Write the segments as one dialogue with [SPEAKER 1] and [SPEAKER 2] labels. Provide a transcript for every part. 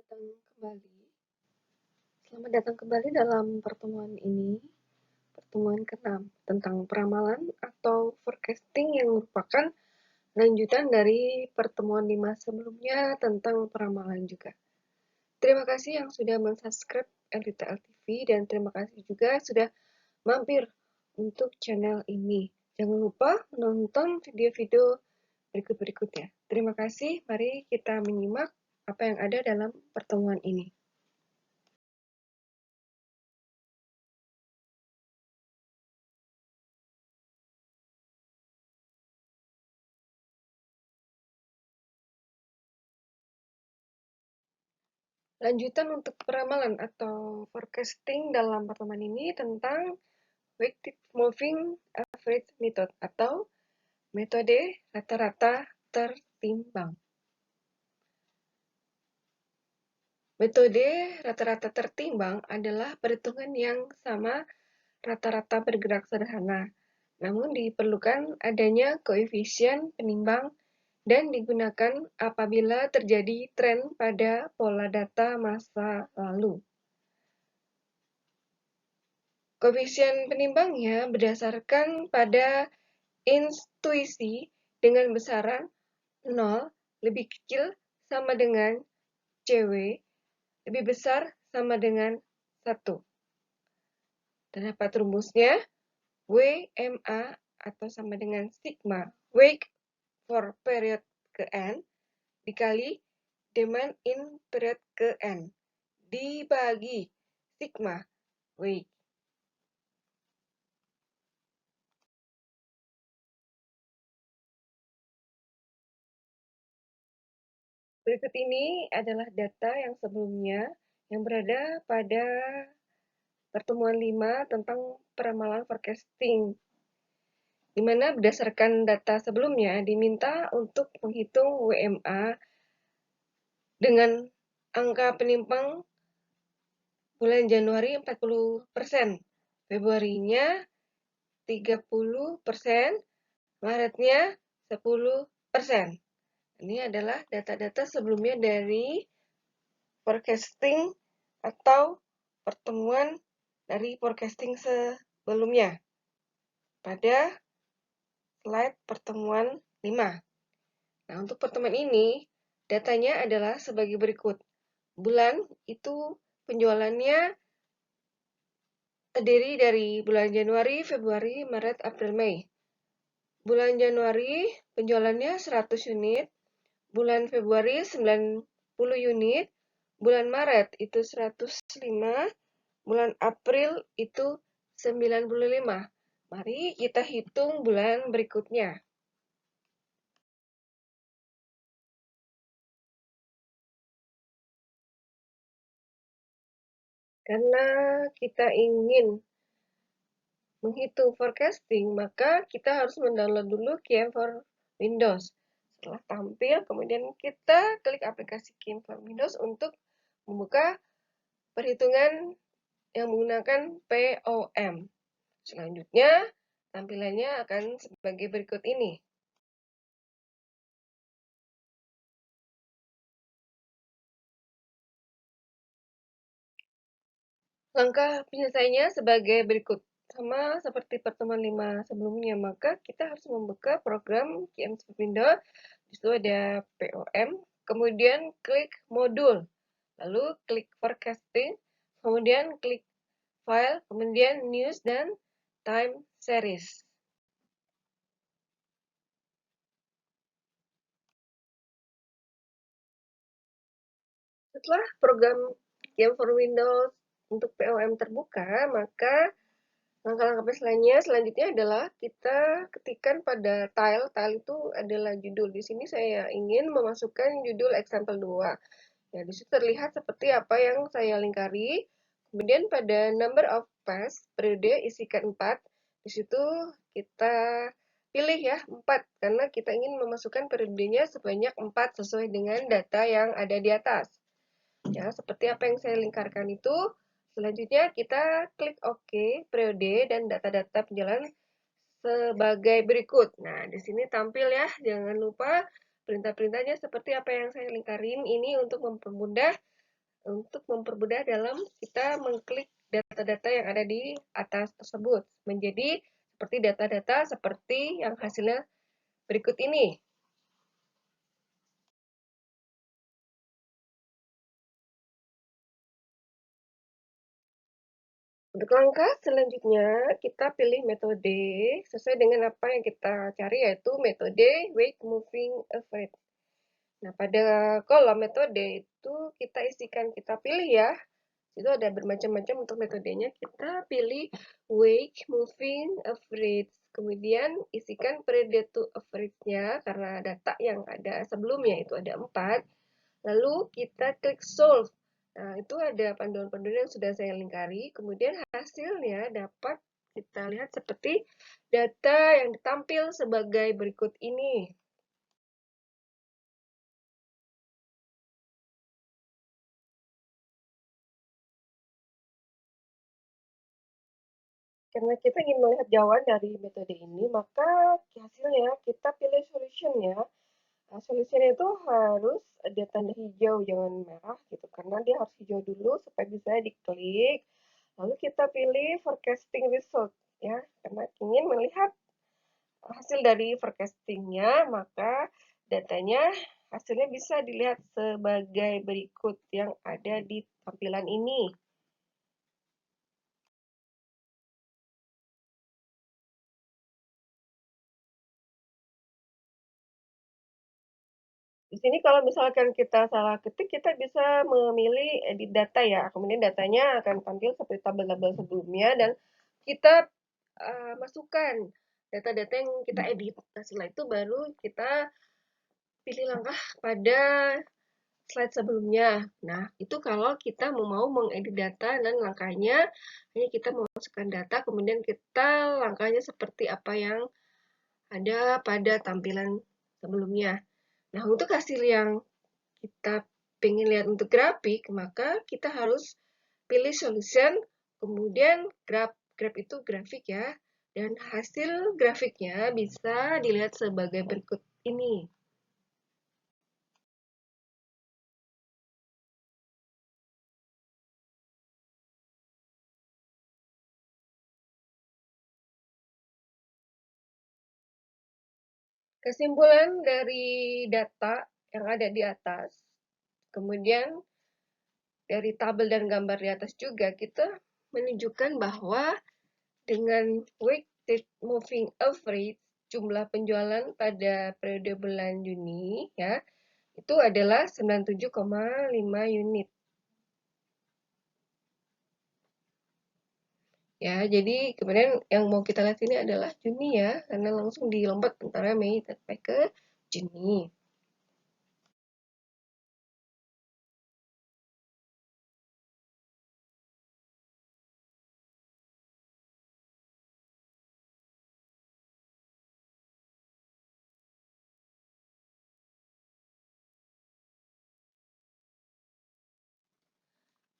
[SPEAKER 1] datang kembali. Selamat datang kembali dalam pertemuan ini, pertemuan ke-6 tentang peramalan atau forecasting yang merupakan lanjutan dari pertemuan 5 sebelumnya tentang peramalan juga. Terima kasih yang sudah mensubscribe LDTL TV dan terima kasih juga sudah mampir untuk channel ini. Jangan lupa menonton video-video berikut-berikutnya. Terima kasih, mari kita menyimak apa yang ada dalam pertemuan ini. Lanjutan untuk peramalan atau forecasting dalam pertemuan ini tentang weighted moving average method atau metode rata-rata tertimbang. Metode rata-rata tertimbang adalah perhitungan yang sama rata-rata bergerak sederhana, namun diperlukan adanya koefisien penimbang dan digunakan apabila terjadi tren pada pola data masa lalu. Koefisien penimbangnya berdasarkan pada intuisi dengan besaran 0 lebih kecil sama dengan CW, lebih besar sama dengan 1. Terdapat rumusnya, WMA atau sama dengan sigma wake for period ke N dikali demand in period ke N dibagi sigma wake. Berikut ini adalah data yang sebelumnya yang berada pada pertemuan 5 tentang peramalan forecasting, di mana berdasarkan data sebelumnya diminta untuk menghitung WMA dengan angka penimbang bulan Januari 40%, Februarinya 30%, Maretnya 10%. Ini adalah data-data sebelumnya dari forecasting atau pertemuan dari forecasting sebelumnya pada slide pertemuan 5. Nah, untuk pertemuan ini, datanya adalah sebagai berikut. Bulan itu penjualannya terdiri dari bulan Januari, Februari, Maret, April, Mei. Bulan Januari penjualannya 100 unit, bulan Februari 90 unit, bulan Maret itu 105, bulan April itu 95. Mari kita hitung bulan berikutnya. Karena kita ingin menghitung forecasting, maka kita harus mendownload dulu KM for Windows. Setelah tampil, kemudian kita klik aplikasi KM for Windows untuk membuka perhitungan yang menggunakan POM. Selanjutnya, tampilannya akan sebagai berikut ini. Langkah penyelesaiannya sebagai berikut. Sama seperti pertemuan 5 sebelumnya, maka kita harus membuka program KM for Windows. Di situ ada POM, kemudian klik modul, lalu klik forecasting, kemudian klik file, kemudian news dan time series. Setelah program KM for Windows untuk POM terbuka, maka langkah-langkah selanjutnya adalah kita ketikkan pada tile. Tile itu adalah judul. Di sini saya ingin memasukkan judul example 2. Ya, di situ terlihat seperti apa yang saya lingkari. Kemudian pada number of pass, periode isikan 4. Di situ kita pilih ya 4, karena kita ingin memasukkan periodenya sebanyak 4 sesuai dengan data yang ada di atas. Ya, seperti apa yang saya lingkarkan itu. Selanjutnya kita klik OK, periode dan data-data penjualan sebagai berikut. Nah, di sini tampil ya, jangan lupa perintah-perintahnya seperti apa yang saya lingkarin ini untuk mempermudah untuk mempermudah dalam kita mengklik data-data yang ada di atas tersebut menjadi seperti data-data seperti yang hasilnya berikut ini. Untuk langkah selanjutnya, kita pilih metode sesuai dengan apa yang kita cari, yaitu metode Weight Moving Average. Nah, pada kolom metode itu kita isikan, kita pilih ya, itu ada bermacam-macam untuk metodenya. Kita pilih Weight Moving Average, kemudian isikan periode to average-nya, karena data yang ada sebelumnya itu ada 4, lalu kita klik Solve. Nah, itu ada panduan-panduan yang sudah saya lingkari. Kemudian hasilnya dapat kita lihat seperti data yang ditampil sebagai berikut ini. Karena kita ingin melihat jawaban dari metode ini, maka hasilnya kita pilih solution-nya. Nah, solution itu harus ada tanda hijau, jangan merah gitu, karena dia harus hijau dulu supaya bisa diklik. Lalu kita pilih forecasting result ya, karena ingin melihat hasil dari forecastingnya, maka datanya hasilnya bisa dilihat sebagai berikut yang ada di tampilan ini. Di sini kalau misalkan kita salah ketik, kita bisa memilih edit data ya. Kemudian datanya akan tampil seperti tabel-tabel sebelumnya dan kita masukkan data-data yang kita edit. Nah, setelah itu baru kita pilih langkah pada slide sebelumnya. Nah, itu kalau kita mau mengedit data dan langkahnya, hanya kita memasukkan data, kemudian kita langkahnya seperti apa yang ada pada tampilan sebelumnya. Nah, untuk hasil yang kita ingin lihat untuk grafik, maka kita harus pilih solution, kemudian graph. Graph itu grafik ya, dan hasil grafiknya bisa dilihat sebagai berikut ini. Kesimpulan dari data yang ada di atas, kemudian dari tabel dan gambar di atas juga, kita menunjukkan bahwa dengan weighted moving average, jumlah penjualan pada periode bulan Juni ya, itu adalah 97,5 unit. Ya, jadi kemudian yang mau kita lihat ini adalah Juni ya, karena langsung dilompat antara Mei sampai ke Juni.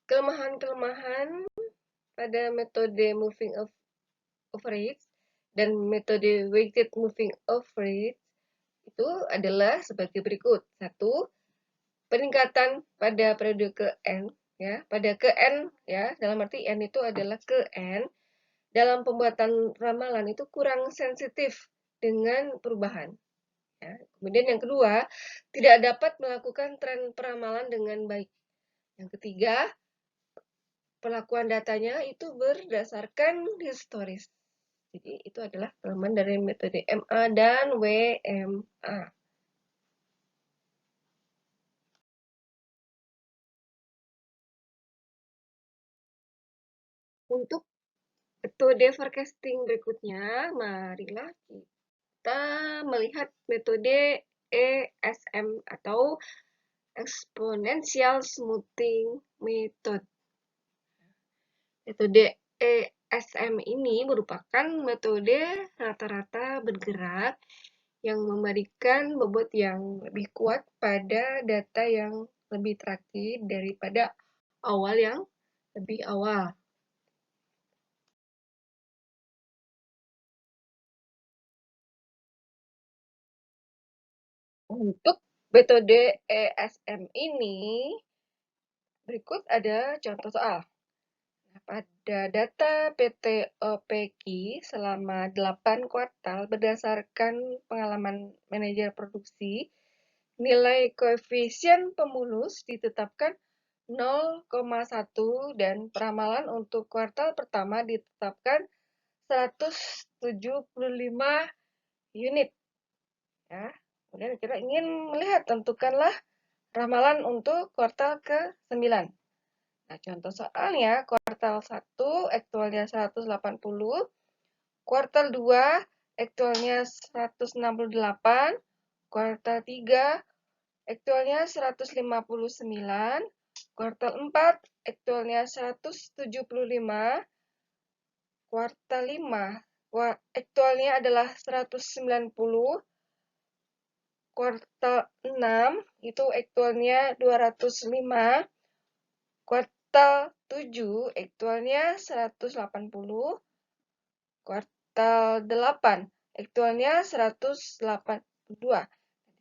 [SPEAKER 1] Kelemahan-kelemahan pada metode moving average dan metode weighted moving average itu adalah sebagai berikut. Satu, peningkatan pada periode ke N ya, pada ke N ya, dalam arti N itu adalah ke N dalam pembuatan ramalan itu kurang sensitif dengan perubahan. Ya. Kemudian yang kedua, tidak dapat melakukan tren peramalan dengan baik. Yang ketiga, pelakuan datanya itu berdasarkan historis. Jadi itu adalah kelemahan dari metode MA dan WMA. Untuk metode forecasting berikutnya, marilah kita melihat metode ESM atau Exponential Smoothing Method. Metode ESM ini merupakan metode rata-rata bergerak yang memberikan bobot yang lebih kuat pada data yang lebih terakhir daripada awal yang lebih awal. Untuk metode ESM ini Berikut ada contoh soal. Nah, pada data PT OPQ selama 8 kuartal berdasarkan pengalaman manajer produksi, nilai koefisien pemulus ditetapkan 0,1 dan peramalan untuk kuartal pertama ditetapkan 175 unit. Ya. Kemudian kita ingin melihat, tentukanlah ramalan untuk kuartal ke-9. Nah, contoh soalnya, kuartal 1 aktualnya 180, kuartal 2 aktualnya 168, kuartal 3 aktualnya 159, kuartal 4 aktualnya 175, kuartal 5 aktualnya adalah 190, kuartal 6 itu aktualnya 205, kuartal 7 aktualnya 180, kuartal 8 aktualnya 182.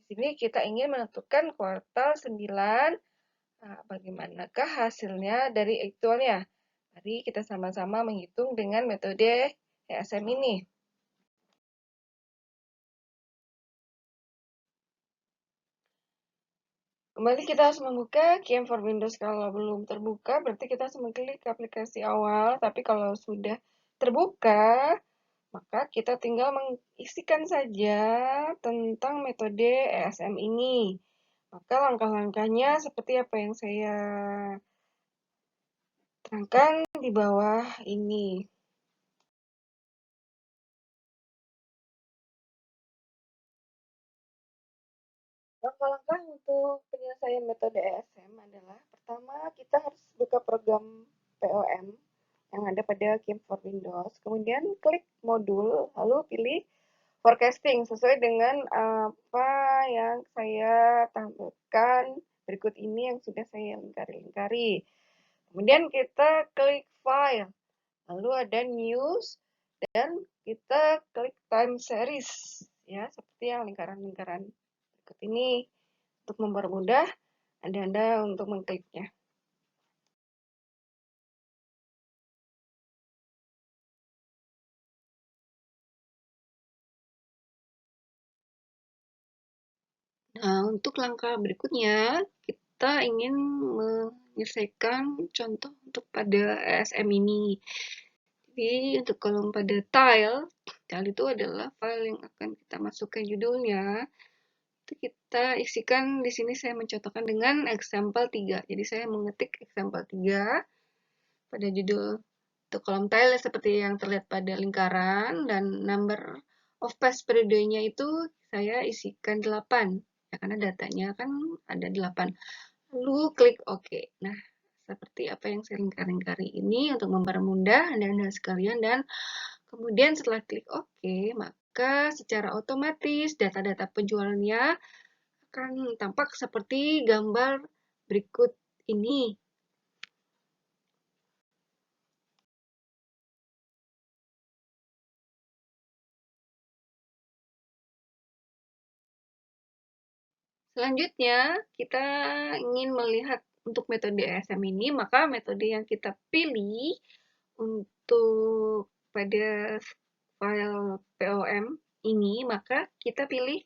[SPEAKER 1] Di sini kita ingin menentukan kuartal 9. Nah, bagaimanakah hasilnya dari aktualnya? Mari kita sama-sama menghitung dengan metode ESM ini. Kembali kita harus membuka KM for Windows. Kalau belum terbuka, berarti kita harus mengklik aplikasi awal. Tapi kalau sudah terbuka, maka kita tinggal mengisikan saja tentang metode ESM ini. Maka langkah-langkahnya seperti apa yang saya terangkan di bawah ini. Langkah-langkah untuk penyelesaian metode ESM adalah, pertama, kita harus buka program POM yang ada pada KIM for Windows. Kemudian klik modul, lalu pilih forecasting sesuai dengan apa yang saya tampilkan berikut ini yang sudah saya lingkari. Kemudian kita klik file, lalu ada news, dan kita klik time series, ya, seperti yang lingkaran-lingkaran berikut ini untuk mempermudah Anda untuk mengkliknya. Nah, untuk langkah berikutnya, kita ingin menyelesaikan contoh untuk pada ESM ini. Jadi, untuk kolom pada tile itu adalah file yang akan kita masukkan judulnya. Itu kita isikan, di sini saya mencontohkan dengan example 3. Jadi, saya mengetik example 3 pada judul untuk kolom tile seperti yang terlihat pada lingkaran, dan number of pass periodenya itu saya isikan 8. Ya, karena datanya kan ada 8. Lalu klik OK. Nah, seperti apa yang saya lingkari ini untuk mempermudah Anda sekalian, dan kemudian setelah klik OK, maka secara otomatis data-data penjualannya akan tampak seperti gambar berikut ini. Selanjutnya, kita ingin melihat untuk metode ESM ini, maka metode yang kita pilih untuk pada file POM ini, maka kita pilih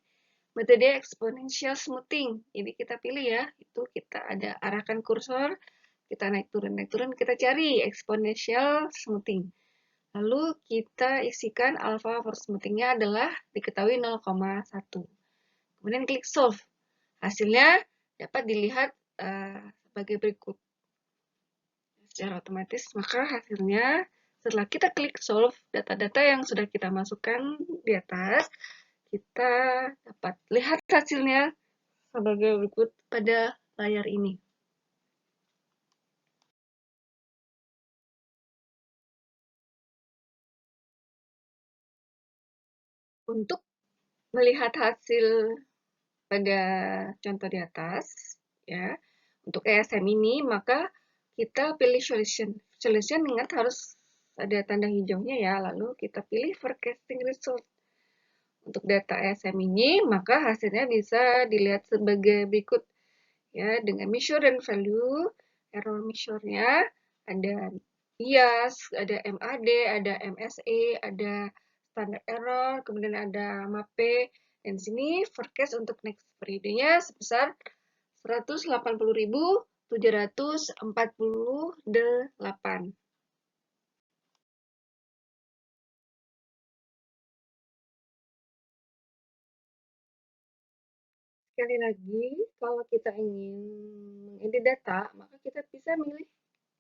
[SPEAKER 1] metode exponential smoothing. Jadi kita pilih ya, itu kita ada arahkan kursor, kita naik turun, kita cari exponential smoothing. Lalu kita isikan alpha for smoothingnya adalah diketahui 0,1. Kemudian klik solve. Hasilnya dapat dilihat sebagai berikut. Secara otomatis, maka hasilnya setelah kita klik solve, data-data yang sudah kita masukkan di atas, kita dapat lihat hasilnya sebagai berikut pada layar ini. Untuk melihat hasil pada contoh di atas, ya, untuk ESM ini, maka kita pilih solution. Solution ingat harus ada tanda hijaunya ya, lalu kita pilih forecasting result. Untuk data ESM ini, maka hasilnya bisa dilihat sebagai berikut, ya, dengan measure dan value error measure-nya, ada bias, ada MAD, ada MSE, ada standard error, kemudian ada MAPE, dan di sini forecast untuk next periodenya sebesar 180.748. Sekali lagi, kalau kita ingin mengedit data, maka kita bisa memilih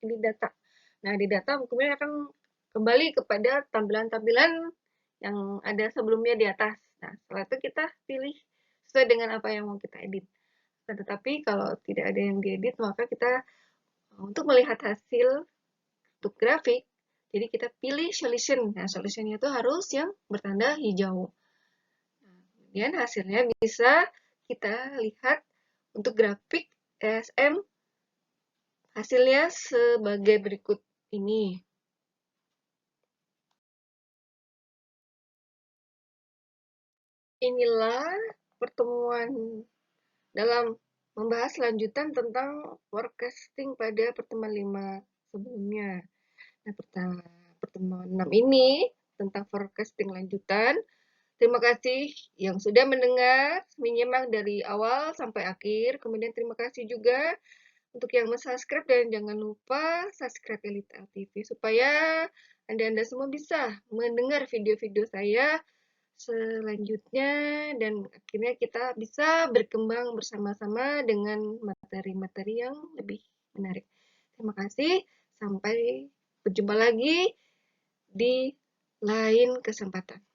[SPEAKER 1] edit data. Nah, di data kemudian akan kembali kepada tampilan-tampilan yang ada sebelumnya di atas. Nah, setelah itu kita pilih sesuai dengan apa yang mau kita edit. Nah, tetapi kalau tidak ada yang diedit, maka kita untuk melihat hasil untuk grafik, jadi kita pilih solution. Nah, solutionnya itu harus yang bertanda hijau. Nah, kemudian hasilnya bisa kita lihat untuk grafik ESM hasilnya sebagai berikut ini. Inilah pertemuan dalam membahas lanjutan tentang forecasting pada pertemuan 5 sebelumnya. Nah, pertemuan 6 ini tentang forecasting lanjutan. Terima kasih yang sudah mendengar, menyimak dari awal sampai akhir. Kemudian terima kasih juga untuk yang subscribe dan jangan lupa subscribe Elite TV supaya Anda semua bisa mendengar video-video saya selanjutnya dan akhirnya kita bisa berkembang bersama-sama dengan materi-materi yang lebih menarik. Terima kasih, sampai berjumpa lagi di lain kesempatan.